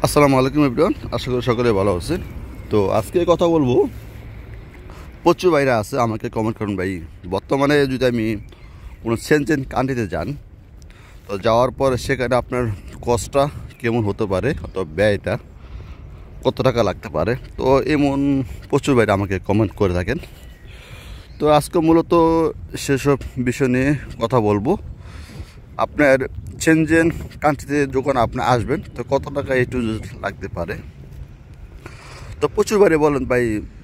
আসসালামু আলাইকুম এভরিওয়ান, আশা করি সকলে ভালো আছেন। তো আজকে কথা বলবো, প্রচুর বাইরে আছে আমাকে কমেন্ট করুন ভাই, বর্তমানে যদি আমি কোনো সেনজেন কান্ট্রিতে যান, তো যাওয়ার পর সেখানে আপনার কস্টটা কেমন হতে পারে অথবা ব্যয়টা কত টাকা লাগতে পারে। তো এমন প্রচুর বাইরে আমাকে কমেন্ট করে থাকেন। তো আজকে মূলত সেসব বিষয় নিয়ে কথা বলবো। আপনার সেনজেন কান্ট্রিতে যখন আপনি আসবেন, তো কত টাকা একটু লাগতে পারে। তো প্রচুর বাইরে বলেন ভাই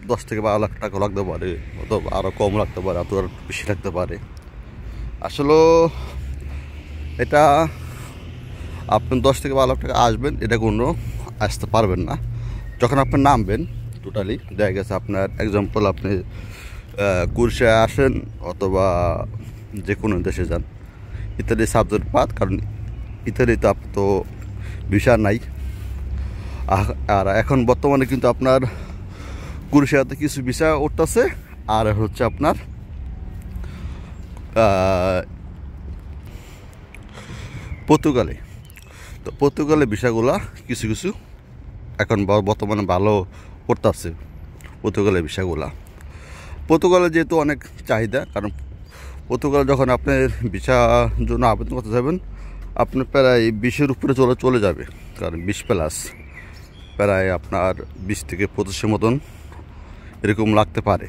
10 থেকে 12 লাখ টাকা লাগতে পারে, অথবা আরও কম লাগতে পারে, অত আর বেশি লাগতে পারে। আসলে এটা আপনি 10 থেকে 12 লাখ টাকা আসবেন, এটা কোনো আসতে পারবেন না। যখন আপনি নামবেন টোটালি দেখা গেছে আপনার এক্সাম্পল আপনি কুরসায় আসেন অথবা যে কোনো দেশে যান, ইতালি সাবজেক্ট বাদ, কারণ ইতালিতে আপ তো ভিসা নাই। আর এখন বর্তমানে কিন্তু আপনার কুরসাতে কিছু ভিসা উঠতেছে, আর হচ্ছে আপনার পর্তুগালে। তো পর্তুগালের ভিসাগুলা কিছু কিছু এখন বর্তমানে ভালো করতেছে। পর্তুগালের ভিসাগুলা, পর্তুগালে যেহেতু অনেক চাহিদা, কারণ পর্তুগালে যখন আপনার ভিসার জন্য আবেদন করতে যাবেন, আপনি প্রায় 20-এর উপরে চলে যাবে, কারণ 20+ প্রায় আপনার 20 থেকে 25-এর মতন এরকম লাগতে পারে।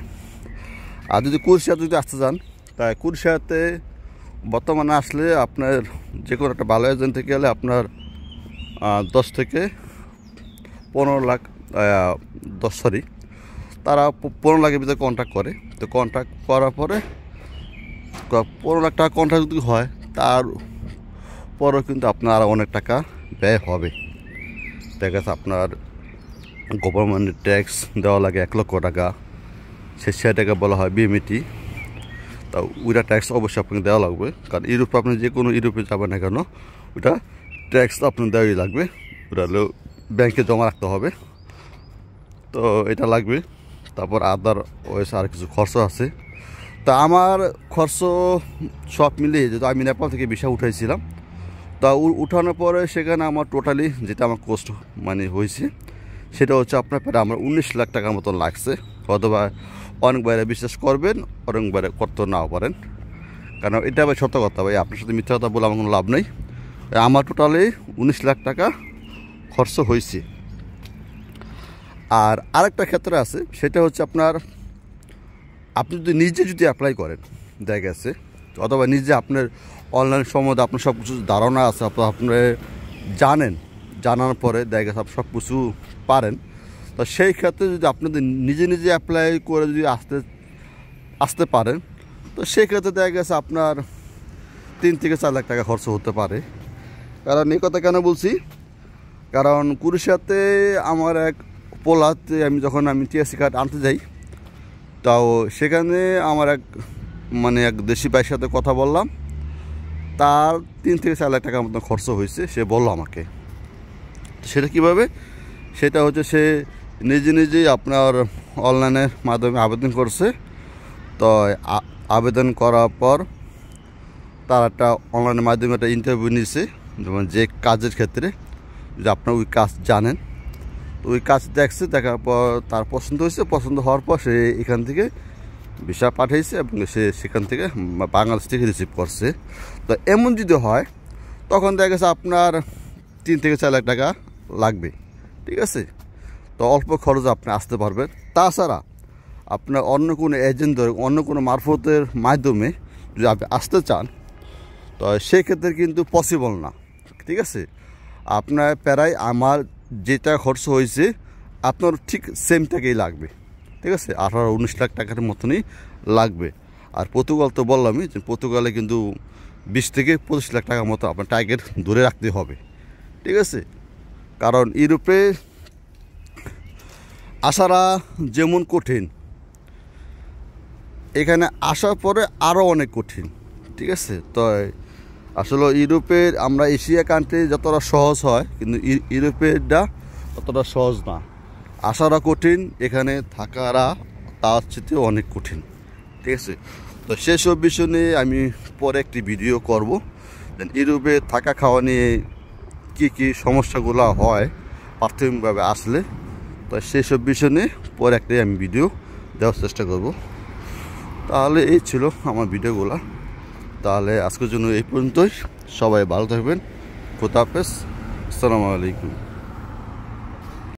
আর যদি কুরসিয়া যদি আসতে চান, তাই কুরসিয়াতে বর্তমানে আসলে আপনার যে কোনো একটা ভালো এজেন্টে গেলে আপনার 10 থেকে 15 লাখ, তারা 15 লাখের ভিতরে কন্ট্রাক্ট করে। তো কন্ট্রাক্ট করার পরে 15 লাখ টাকা কন্ট্রাক্ট যদি হয়, তার পরেও কিন্তু আপনার অনেক টাকা ব্যয় হবে। দেখা গেছে আপনার গভর্নমেন্টের ট্যাক্স দেওয়া লাগে 1 লক্ষ টাকা, সে টাকা বলা হয় বিএমইটি। তা ওইটা ট্যাক্স অবশ্যই আপনাকে দেওয়া লাগবে, কারণ ইউরোপে আপনি যে কোনো ইউরোপে যাবেন না কেন, ওইটা ট্যাক্স তো আপনার দেওয়াই লাগবে। ওটা হলো ব্যাংকে জমা রাখতে হবে, তো এটা লাগবে। তারপর আদার ওয়েস আর কিছু খরচ আছে। তা আমার খরচ সব মিলিয়ে, যেহেতু আমি নেপাল থেকে ভিসা উঠাইছিলাম, তা উঠানোর পরে সেখানে আমার টোটালি যেটা আমার কষ্ট হয়েছে, সেটা হচ্ছে আপনার প্রায় আমার 19 লাখ টাকার মতন লাগছে। অথবা অনেক বাইরে বিশ্বাস করবেন, অনেক বাইরে করতে নাও পারেন, কারণ এটা ভাই সত্য কথা ভাই, আপনার সাথে মিথ্যা কথা বলে আমার কোনো লাভ নেই। আমার টোটালি 19 লাখ টাকা খরচ হয়েছে। আর আরেকটা ক্ষেত্রে আছে, সেটা হচ্ছে আপনি যদি অ্যাপ্লাই করেন, দেখা গেছে, অথবা নিজে আপনার অনলাইন সম্বন্ধে আপনার সব কিছু ধারণা আছে, আপনি জানার পরে দেখা গেছে আপনি সব কিছু পারেন, তো সেই ক্ষেত্রে যদি আপনাদের নিজে অ্যাপ্লাই করে যদি আসতে পারেন, তো সেই ক্ষেত্রে দেখা গেছে আপনার 3 থেকে 4 লাখ টাকা খরচ হতে পারে। কারণ এই কথা কেন বলছি, কারণ কুরুশিয়াতে আমার এক পোলাতে যখন আমি টিএসসি কার্ড আনতে যাই, তাও সেখানে আমার এক দেশি ভাইয়ের সাথে কথা বললাম, তার 3 থেকে 4 লাখ টাকার মতন খরচ হয়েছে, সে বলল আমাকে। সেটা কীভাবে, সেটা হচ্ছে সে নিজেই আপনার অনলাইনের মাধ্যমে আবেদন করছে। তো আবেদন করার পর তার একটা অনলাইনের মাধ্যমে একটা ইন্টারভিউ নিয়েছে, যেমন যে কাজের ক্ষেত্রে যদি আপনার ওই কাজ জানেন, ওই কাজ দেখছে, দেখার পর তার পছন্দ হয়েছে, পছন্দ হওয়ার পর সে এখান থেকে ভিসা পাঠিয়েছে এবং সে সেখান থেকে বাংলাদেশ থেকে রিসিভ করছে। তো এমন যদি হয়, তখন দেখা গেছে আপনার 3 থেকে 4 লাখ টাকা লাগবে, ঠিক আছে। তো অল্প খরচে আপনি আসতে পারবেন। তাছাড়া আপনার অন্য কোনো এজেন্ট ধরে, অন্য কোনো মারফতের মাধ্যমে যদি আপনি আসতে চান, তো সেক্ষেত্রে কিন্তু পসিবল না, ঠিক আছে। আপনার প্রায় আমার যেটা খরচ হয়েছে আপনার ঠিক সেম টাকাই লাগবে, ঠিক আছে। 18-19 লাখ টাকার মতনই লাগবে। আর পর্তুগাল তো বললামই যে পর্তুগালে কিন্তু 20 থেকে 25 লাখ টাকার মতো আপনার টার্গেট ধরে রাখতে হবে, ঠিক আছে। কারণ ইউরোপে আসারা যেমন কঠিন, এখানে আসার পরে আরও অনেক কঠিন, ঠিক আছে। তো আসলে ইউরোপের, আমরা এশিয়া কান্ট্রি যতটা সহজ হয়, কিন্তু ইউরোপেরটা অতটা সহজ না। আসারা কঠিন, এখানে থাকারা তার চেয়ে অনেক কঠিন, ঠিক আছে। তো সেসব বিষয় নিয়ে আমি পরে একটি ভিডিও করব, ইউরোপে থাকা খাওয়া নিয়ে কী সমস্যাগুলো হয় প্রাথমিকভাবে আসলে, তো সেই সব বিষয় নিয়ে পরে একটাই আমি ভিডিও দেওয়ার চেষ্টা করব। তাহলে এই ছিল আমার ভিডিওগুলো। তাহলে আজকের জন্য এই পর্যন্তই। সবাই ভালো থাকবেন। খোদা হাফেজ। আসসালামু আলাইকুম।